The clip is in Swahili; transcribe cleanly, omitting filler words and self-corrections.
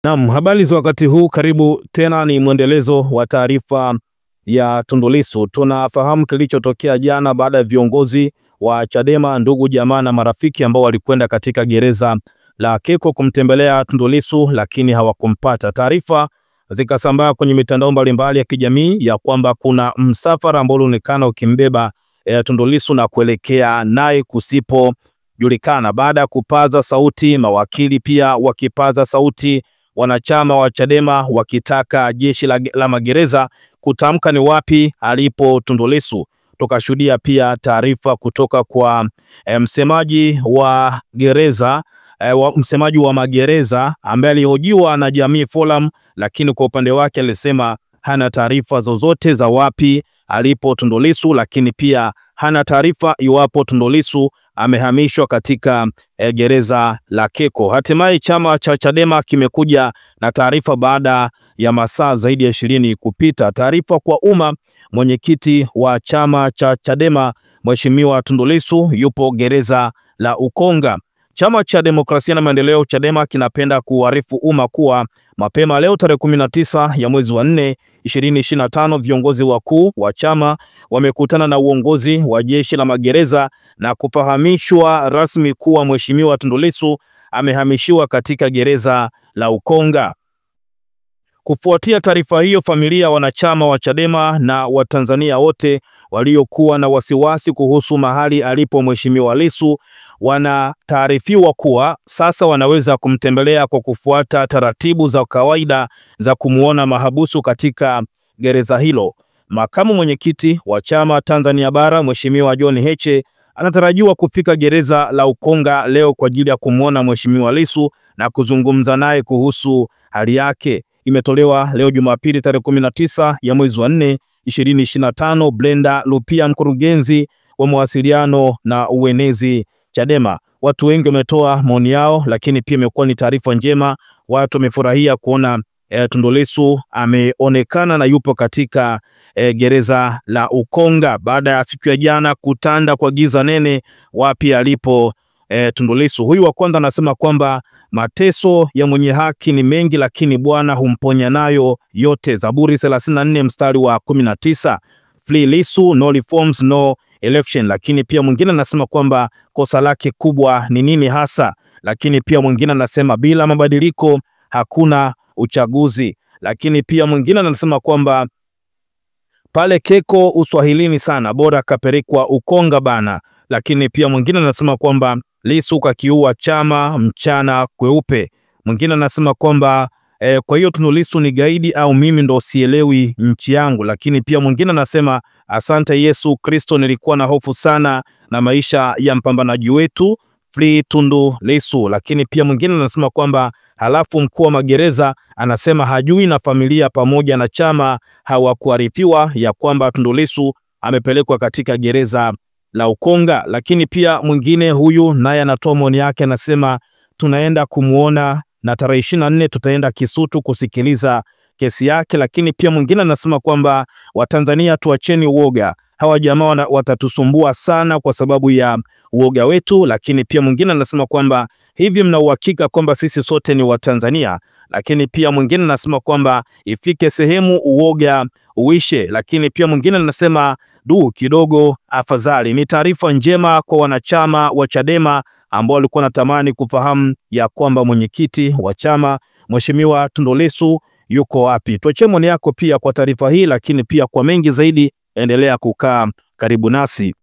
Naam, habari za wakati huu, karibu tena. Ni mwendelezo wa taarifa ya Tundu Lissu. Tunafahamu kilichotokea jana baada ya viongozi wa Chadema, ndugu jamaa na marafiki ambao walikwenda katika gereza la Keko kumtembelea Tundu Lissu, lakini hawakumpata. Taarifa zikasambaa kwenye mitandao mbalimbali ya kijamii ya kwamba kuna msafara ambao unaonekana ukimbeba Tundu Lissu na kuelekea naye kusipojulikana. Baada ya kupaza sauti, mawakili pia wakipaza sauti, wanachama wa Chadema wakitaka jeshi la magereza kutamka ni wapi alipo Tundu Lissu. Tukashuhudia pia taarifa kutoka kwa msemaji wa gereza, msemaji wa magereza ambaye alihojiwa na Jamii Forum, lakini kwa upande wake alisema hana taarifa zozote za wapi alipo Tundu Lissu, lakini pia hana taarifa iwapo Tundu Lissu amehamishwa katika gereza la Keko. Hatimaye chama cha Chadema kimekuja na taarifa baada ya masaa zaidi ya 20 kupita. Taarifa kwa umma: mwenyekiti wa chama cha Chadema Mheshimiwa Tundu Lissu yupo gereza la Ukonga. Chama cha Demokrasia na Maendeleo Chadema kinapenda kuarifu umma kuwa mapema leo tarehe 19 ya mwezi wa 4 2025, viongozi wakuu wa chama wamekutana na uongozi wa jeshi la magereza na kufahamishwa rasmi kuwa Mheshimiwa Tundu Lissu amehamishiwa katika gereza la Ukonga. Kufuatia taarifa hiyo, familia, wanachama wa Chadema na Watanzania wote waliokuwa na wasiwasi kuhusu mahali alipo Mheshimiwa Lissu wanataarifiwa kuwa sasa wanaweza kumtembelea kwa kufuata taratibu za kawaida za kumuona mahabusu katika gereza hilo. Makamu mwenyekiti wa chama Tanzania Bara Mheshimiwa John Heche anatarajiwa kufika gereza la Ukonga leo kwa ajili ya kumuona Mheshimiwa Lissu na kuzungumza naye kuhusu hali yake. Imetolewa leo Jumapili tarehe 19 ya mwezi wa 4 2025. Brenda Lupia, mkurugenzi wa mawasiliano na uenezi Chadema. Watu wengi wametoa maoni yao, lakini pia imekuwa ni taarifa njema. Watu wamefurahia kuona Tundu Lissu ameonekana na yupo katika gereza la Ukonga baada ya siku ya jana kutanda kwa giza nene wapi alipo Tundu Lissu. Huyu wa kwanza anasema kwamba mateso ya mwenye haki ni mengi, lakini Bwana humponya nayo yote. Zaburi 34 mstari wa 19. Free Lissu, no reforms, no election. Lakini pia mwingine anasema kwamba kosa lake kubwa ni nini hasa. Lakini pia mwingine anasema bila mabadiliko hakuna uchaguzi. Lakini pia mwingine anasema kwamba pale Keko uswahilini sana, bora kapelekwa Ukonga bana. Lakini pia mwingine anasema kwamba Lissu kakiua chama mchana kweupe. Mwingine anasema kwamba kwa hiyo Tundu Lissu ni gaidi au mimi ndo sielewi nchi yangu. Lakini pia mwingine anasema asante Yesu Kristo, nilikuwa na hofu sana na maisha ya mpambanaji wetu, free Tundu Lissu. Lakini pia mwingine anasema kwamba halafu mkuu wa magereza anasema hajui na familia pamoja na chama hawakuarifiwa ya kwamba Tundu Lissu amepelekwa katika gereza la Ukonga. Lakini pia mwingine huyu naye anatoa maoni yake, anasema tunaenda kumuona na tarehe 24 tutaenda Kisutu kusikiliza kesi yake. Lakini pia mwingine anasema kwamba Watanzania tuacheni uoga, hawa jamaa watatusumbua sana kwa sababu ya uoga wetu. Lakini pia mwingine anasema kwamba hivi mna uhakika kwamba sisi sote ni Watanzania? Lakini pia mwingine anasema kwamba ifike sehemu uoga uishe. Lakini pia mwingine anasema kidogo afadhali. Ni taarifa njema kwa wanachama wa Chadema ambao walikuwa natamani kufahamu ya kwamba mwenyekiti wa chama Mheshimiwa Tundu Lissu yuko wapi. Tuachie maoni yako pia kwa taarifa hii, lakini pia kwa mengi zaidi endelea kukaa karibu nasi.